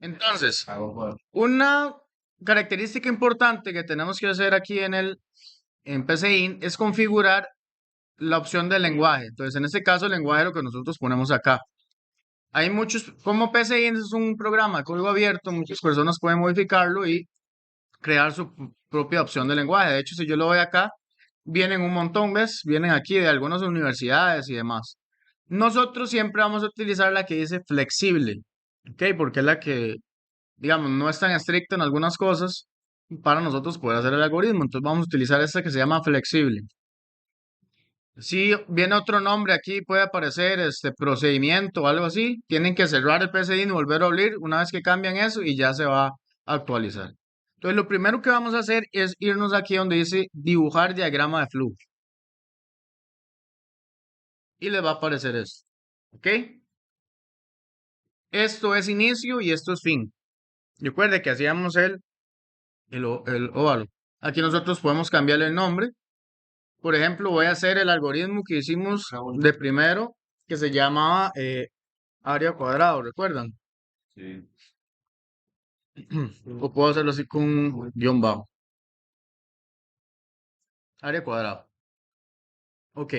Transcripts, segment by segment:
Entonces, una característica importante que tenemos que hacer aquí en PCInt es configurar la opción del lenguaje. Entonces, en este caso, el lenguaje es lo que nosotros ponemos acá. Hay muchos, como PCInt es un programa de código abierto, muchas personas pueden modificarlo y crear su propia opción de lenguaje. De hecho, si yo lo voy acá, vienen un montón, ¿ves? Vienen aquí de algunas universidades y demás. Nosotros siempre vamos a utilizar la que dice flexible, ¿ok? Porque es la que, digamos, no es tan estricta en algunas cosas para nosotros poder hacer el algoritmo. Entonces vamos a utilizar esta que se llama flexible. Si viene otro nombre aquí, puede aparecer este procedimiento o algo así. Tienen que cerrar el PCInt y volver a abrir una vez que cambian eso y ya se va a actualizar. Entonces, lo primero que vamos a hacer es irnos aquí donde dice dibujar diagrama de flujo. Y les va a aparecer esto. ¿Ok? Esto es inicio y esto es fin. Recuerde que hacíamos el óvalo. Aquí nosotros podemos cambiarle el nombre. Por ejemplo, voy a hacer el algoritmo que hicimos de primero, que se llamaba área cuadrado, ¿recuerdan? Sí. O puedo hacerlo así con un guión bajo. Área cuadrado. Ok.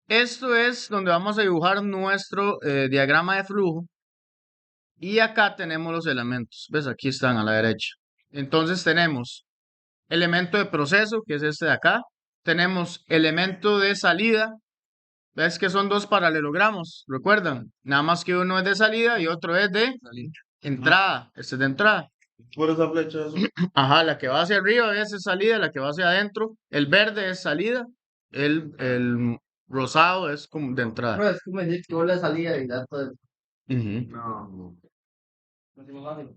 Esto es donde vamos a dibujar nuestro diagrama de flujo. Y acá tenemos los elementos. ¿Ves? Aquí están a la derecha. Entonces tenemos elemento de proceso, que es este de acá. Tenemos elemento de salida. ¿Ves que son dos paralelogramos? ¿Recuerdan? Nada más que uno es de salida y otro es de entrada. Este es de entrada. Por esa flecha, eso. Ajá, la que va hacia arriba es salida, la que va hacia adentro. El verde es salida. El rosado es como de entrada. No, es como decir que vos la salida y da todo. Ujú. No. No es más fácil.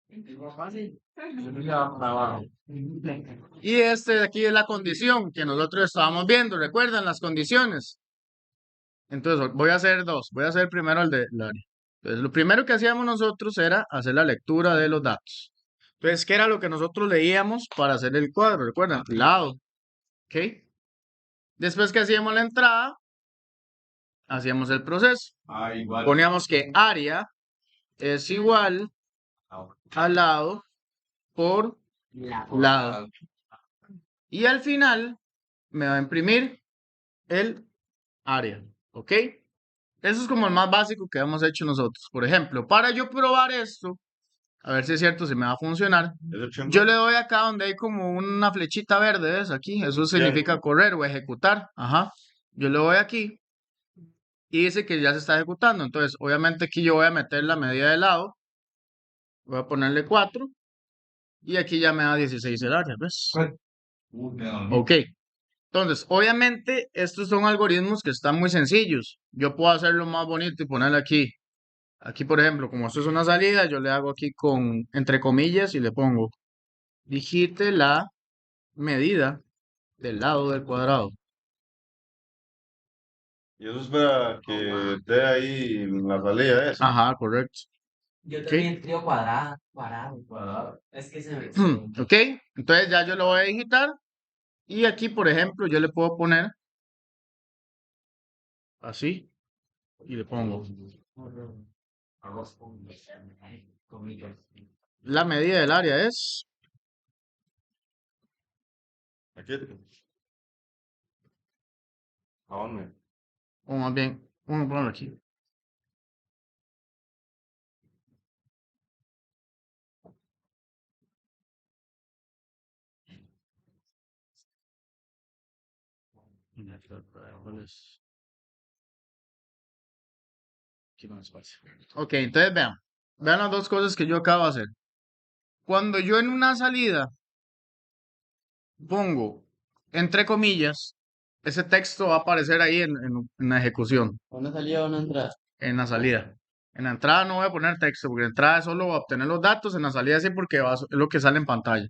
Es más fácil. Y este de aquí es la condición que nosotros estábamos viendo. ¿Recuerdan las condiciones? Entonces voy a hacer dos. Voy a hacer primero el de la área. Entonces, lo primero que hacíamos nosotros era hacer la lectura de los datos. Entonces, ¿qué era lo que nosotros leíamos para hacer el cuadro? ¿Recuerdan? Lado. ¿Ok? Después que hacíamos la entrada, hacíamos el proceso. Ah, igual. Poníamos que área es igual al lado por lado. Y al final me va a imprimir el área. ¿Ok? Eso es como el más básico que hemos hecho nosotros. Por ejemplo, para yo probar esto, a ver si es cierto, si me va a funcionar, yo le doy acá donde hay como una flechita verde, ¿ves? Aquí, eso significa correr o ejecutar. Ajá. Yo le doy aquí y dice que ya se está ejecutando. Entonces, obviamente aquí yo voy a meter la medida de lado. Voy a ponerle 4 y aquí ya me da 16 el área, ¿ves? Ok. Entonces, obviamente, estos son algoritmos que están muy sencillos. Yo puedo hacerlo más bonito y ponerle aquí. Aquí, por ejemplo, como esto es una salida, yo le hago aquí con entre comillas y le pongo digite la medida del lado del cuadrado. Y eso es para que dé ahí en la salida de eso. Ajá, correcto. Yo Ok. también creo cuadrado. Es que se me. Ok, entonces ya yo lo voy a digitar y aquí, por ejemplo, yo le puedo poner así y le pongo la medida del área es, Aquí. ¿A dónde? o más bien, vamos a ponerlo aquí. Aquí no hay espacio. Ok, entonces vean las dos cosas que yo acabo de hacer. Cuando yo en una salida pongo entre comillas, ese texto va a aparecer ahí en la ejecución, ¿Una salida o una entrada? en la salida. En la entrada no voy a poner texto, porque en la entrada solo voy a obtener los datos, en la salida sí porque es lo que sale en pantalla.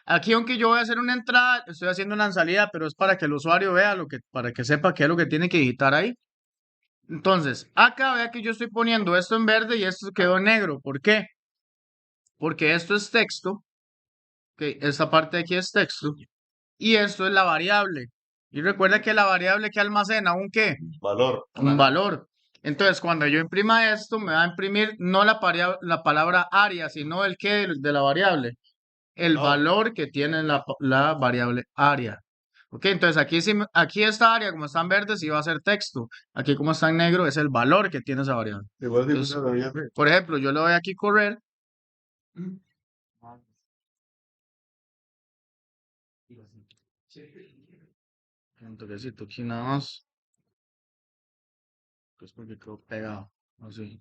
Aquí, aunque yo voy a hacer una entrada, estoy haciendo una salida, pero es para que el usuario vea para que sepa qué es lo que tiene que digitar ahí. Entonces, acá vea que yo estoy poniendo esto en verde y esto quedó en negro. ¿Por qué? Porque esto es texto, que esta parte de aquí es texto, y esto es la variable. Y recuerda que la variable que almacena un qué, Valor. un valor. Entonces, cuando yo imprima esto, me va a imprimir no la palabra área, sino el qué de la variable, el No. valor que tiene la variable área. Ok, entonces aquí, aquí esta área, como está en verde, sí va a ser texto. Aquí, como está en negro, es el valor que tiene esa variable. Igual si Entonces, fuera bien. por ejemplo, yo le doy aquí correr. Un toquecito aquí nada más. Pues porque quedó pegado. Así.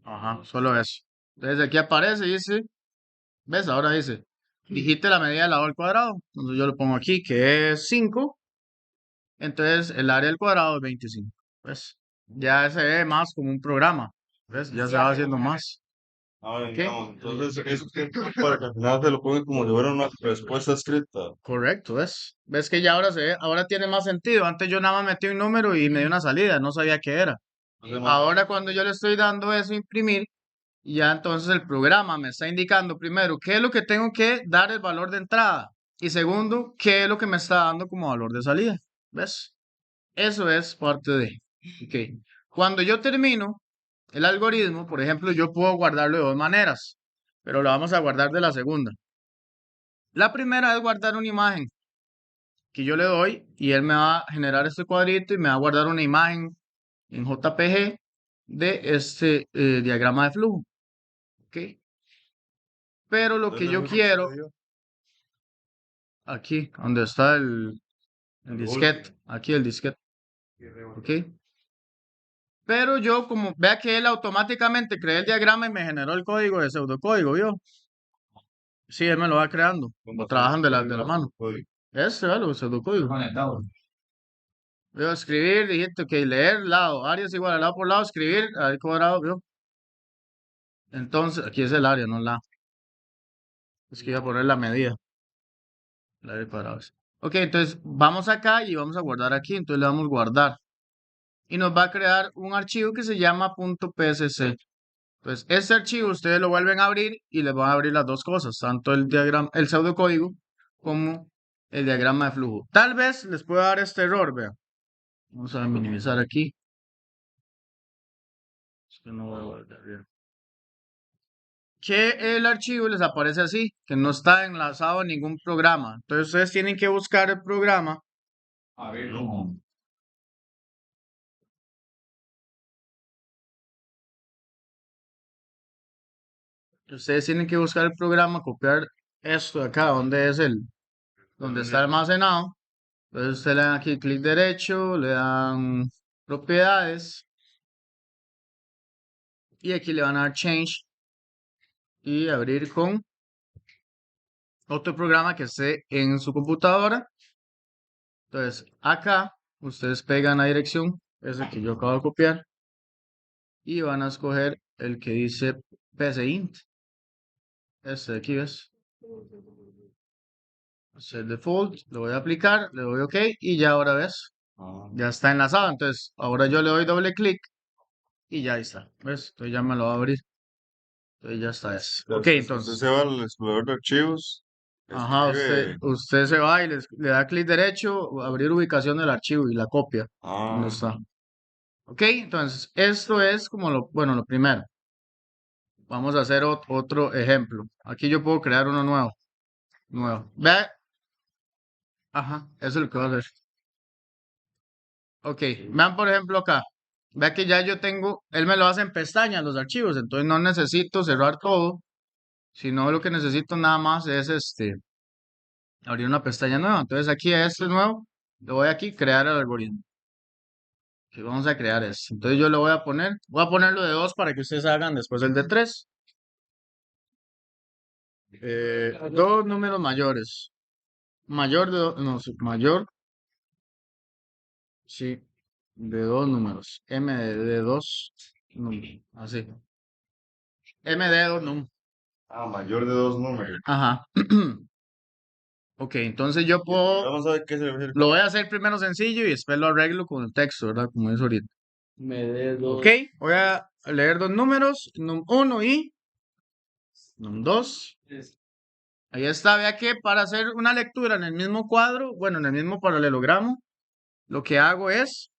Ajá, solo eso. Entonces aquí aparece, dice, ¿ves? Ahora dice, digite la medida del lado al cuadrado. Entonces yo lo pongo aquí, que es 5. Entonces el área al cuadrado es 25. ¿Ves? Ya se ve más como un programa. ¿Ves? Ya se va haciendo más. Ahora, ¿Ok? digamos, entonces eso es para que al final te lo pongan como si fuera una respuesta escrita. Correcto, ¿ves? ¿Ves que ya ahora se ve, ahora tiene más sentido? Antes yo nada más metí un número y me dio una salida, no sabía qué era. Ahora cuando yo le estoy dando eso a imprimir, ya entonces el programa me está indicando primero qué es lo que tengo que dar el valor de entrada y segundo, qué es lo que me está dando como valor de salida. ¿Ves? Eso es parte de. Ok. Cuando yo termino el algoritmo, por ejemplo, yo puedo guardarlo de dos maneras, pero lo vamos a guardar de la segunda. La primera es guardar una imagen que yo le doy y él me va a generar este cuadrito y me va a guardar una imagen en JPG de este diagrama de flujo. ¿Ok? Pero lo que ¿Dónde yo fue que quiero, se dio? aquí, donde está el El disquete, aquí el disquete, ¿ok? Pero yo, como vea que él automáticamente creó el diagrama y me generó el código de pseudocódigo, ¿vio? Sí, él me lo va creando, como trabajan de la mano. Este, ¿vale? El pseudocódigo. Conectado. Veo escribir, dijiste, ok, leer, lado, área es igual a lado por lado, escribir, al cuadrado, ¿vio? Entonces, aquí es el área, no la. Es que iba a poner la medida. El área cuadrada. Ok, entonces vamos acá y vamos a guardar aquí. Entonces le damos guardar. Y nos va a crear un archivo que se llama .psc. Entonces, este archivo ustedes lo vuelven a abrir y les van a abrir las dos cosas, tanto el diagrama, el pseudocódigo, como el diagrama de flujo. Tal vez les pueda dar este error, vean. Vamos a minimizar aquí. Es que no voy a guardar bien. Que el archivo les aparece así, que no está enlazado a ningún programa. Entonces ustedes tienen que buscar el programa. A ver, ¿cómo? Ustedes tienen que buscar el programa, copiar esto de acá, donde es donde está almacenado. Entonces ustedes le dan aquí clic derecho, le dan propiedades y aquí le van a dar change y abrir con otro programa que esté en su computadora. Entonces acá ustedes pegan la dirección, ese que yo acabo de copiar, y van a escoger el que dice pcint. Este de aquí, ¿ves? Set default, lo voy a aplicar, le doy OK y ya ahora ves, ya está enlazado. Entonces ahora yo le doy doble clic y ya está, ¿ves? Entonces ya me lo va a abrir. Entonces ya está eso. Ok, Usted entonces, se va al explorador de archivos, ajá, escribe. usted se va y le da clic derecho, abrir ubicación del archivo y la copia. ¿Dónde Ah, está? Ok, entonces esto es como bueno, lo primero. Vamos a hacer otro ejemplo. Aquí yo puedo crear uno nuevo. Nuevo. Ve, ajá, eso es lo que voy a hacer. Ok, vean por ejemplo acá. Vea que ya yo tengo, él me lo hace en pestañas los archivos, entonces no necesito cerrar todo, sino lo que necesito nada más es abrir una pestaña nueva. Entonces aquí a este nuevo, le voy aquí crear el algoritmo. Y vamos a crear esto. Entonces yo le voy a ponerlo de 2 para que ustedes hagan después el de 3. Dos números mayores. Mayor de, no, sí, mayor, sí, de dos números. M de dos números. Así. M de dos números. mayor de dos números. Ajá. Ok, entonces yo puedo, Vamos a ver qué se refiere lo con voy a hacer primero sencillo y después lo arreglo con el texto, ¿verdad? Como es ahorita. Me dé dos. Ok, voy a leer dos números, num 1 y num 2. Ahí está, vea que para hacer una lectura en el mismo cuadro, bueno, en el mismo paralelogramo, lo que hago es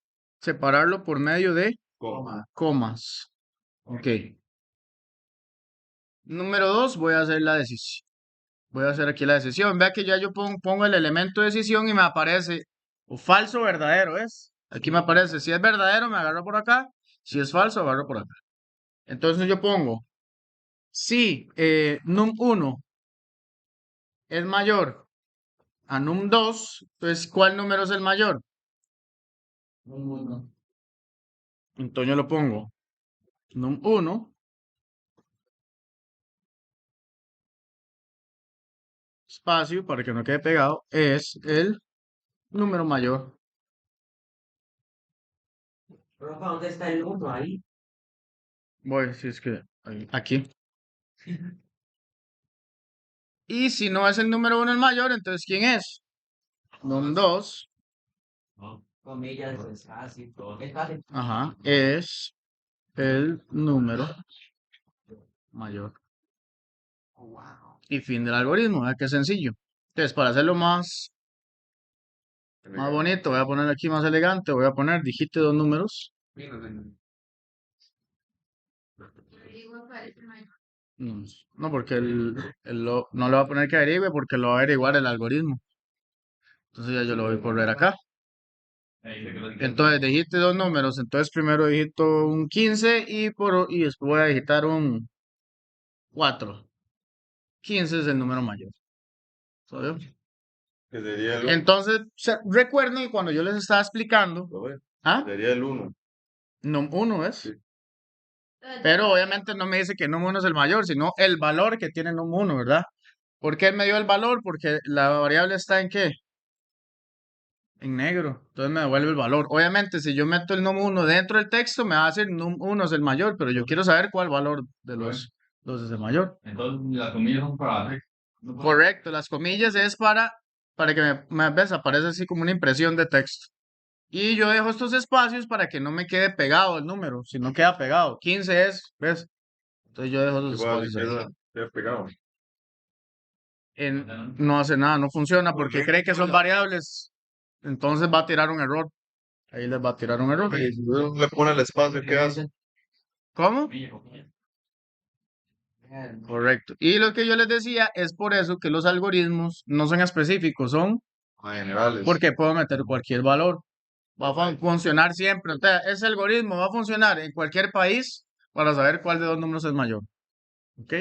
separarlo por medio de Coma. comas. Ok. Número 2, voy a hacer la decisión. Voy a hacer aquí la decisión. Vea que ya yo pongo el elemento de decisión y me aparece o falso o verdadero, ¿es? Aquí me aparece, si es verdadero me agarro por acá, si es falso agarro por acá. Entonces yo pongo, si num1 es mayor a num2, entonces ¿cuál número es el mayor? Uno. Entonces yo lo pongo num1 espacio para que no quede pegado, es el número mayor. Rafa, ¿dónde está el uno ahí? Voy, si es que aquí. Y si no es el número 1 el mayor, entonces ¿quién es? Num2, Comillas, es fácil. Es fácil. ajá, es el número mayor. Y fin del algoritmo, ¿verdad? Qué sencillo. Entonces, para hacerlo más bonito, voy a poner aquí más elegante, voy a poner, digite dos números. No, porque no le va a poner que averigüe porque lo va a averiguar el algoritmo. Entonces ya yo lo voy a poner acá. Entonces digite dos números. Entonces primero digito un 15 y después voy a digitar un 4. 15 es el número mayor. ¿Sabes? Que sería el Entonces, recuerden que cuando yo les estaba explicando, ¿Lo ves? ¿ah? Sería el 1. Num 1 es. Sí. Pero obviamente no me dice que num 1 es el mayor, sino el valor que tiene num 1, ¿verdad? ¿Por qué él me dio el valor? Porque la variable está en ¿qué? En negro. Entonces me devuelve el valor. Obviamente, si yo meto el num 1 dentro del texto, me va a decir num 1 es el mayor, pero yo quiero saber cuál valor de los dos es el mayor. Entonces, las comillas son para... Correcto, las comillas es para que ves, aparece así como una impresión de texto. Y yo dejo estos espacios para que no me quede pegado el número, si no queda pegado. 15 es, ¿ves? Entonces yo dejo los Igual, espacios ahí. queda pegado. No hace nada, no funciona porque cree que son variables. Entonces va a tirar un error. Ahí les va a tirar un error. Y si uno le pone el espacio, ¿qué hace? ¿Cómo? Correcto. Y lo que yo les decía es por eso que los algoritmos no son específicos, son Generales. porque puedo meter cualquier valor. Va a funcionar siempre. O sea, ese algoritmo va a funcionar en cualquier país para saber cuál de dos números es mayor. ¿Ok?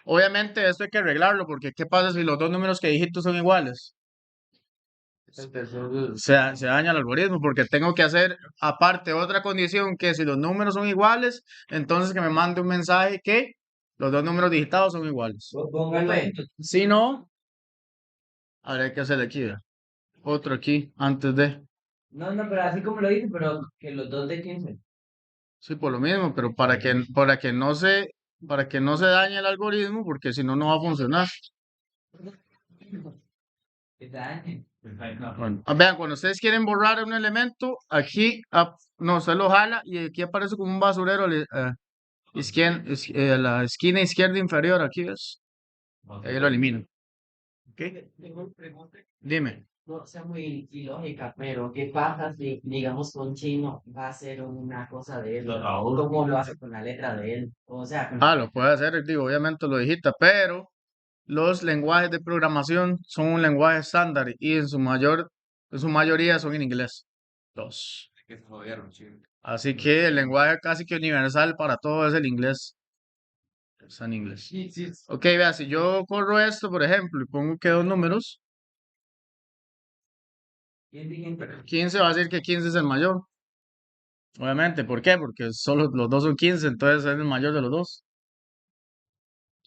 Obviamente esto hay que arreglarlo porque ¿qué pasa si los dos números que digito son iguales? Se daña el algoritmo porque tengo que hacer aparte otra condición que si los números son iguales, entonces que me mande un mensaje que los dos números digitados son iguales. Póngalo ahí. Si no, habría que hacer aquí, ¿verdad? Otro aquí antes de. No, no, pero así como lo dice, pero que los dos de 15. Sí, por lo mismo, pero para que no se dañe el algoritmo, porque si no, no va a funcionar. Que dañe. Bueno, vean, cuando ustedes quieren borrar un elemento, aquí, no, se lo jala y aquí aparece como un basurero a la esquina izquierda inferior, aquí ves, ahí lo elimino. ¿Ok? Tengo una pregunta. Dime. No sea muy ilógica, pero ¿qué pasa si, digamos, con chino va a ser una cosa de él? ¿Cómo lo hace con la letra de él? O sea, Lo puede hacer, digo, obviamente lo digita, pero los lenguajes de programación son un lenguaje estándar y en su mayoría son en inglés. Dos. Así que el lenguaje casi que universal para todo es el inglés. Está en inglés. sí, sí. Ok, vea, si yo corro esto, por ejemplo, y pongo que dos números, 15 va a decir que 15 es el mayor. Obviamente, ¿por qué? Porque solo los dos son 15, entonces es el mayor de los dos.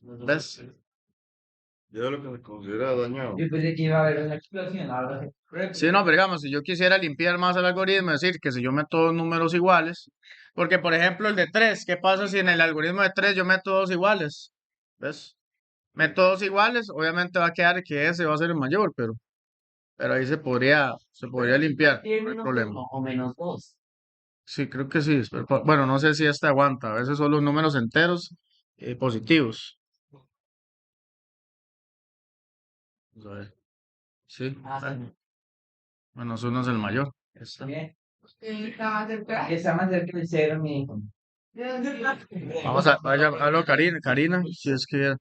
¿Ves? Ya lo que se considera dañado. Yo pensé que iba a haber una explosión, ahora Sí, no, pero digamos, si yo quisiera limpiar más el algoritmo, es decir, que si yo meto dos números iguales, porque por ejemplo el de 3, ¿qué pasa si en el algoritmo de 3 yo meto dos iguales? ¿Ves? Meto dos iguales, obviamente va a quedar que ese va a ser el mayor, pero ahí se podría limpiar, no hay problema. o menos dos. Sí, creo que sí, pero, bueno, no sé si este aguanta, a veces son los números enteros positivos. Vamos a ver. Sí, Ah, menos uno es el mayor. Está. bien. Está más cerca del cero, mi hijo. Vamos a, vaya, hablo Karina, Karina, si es que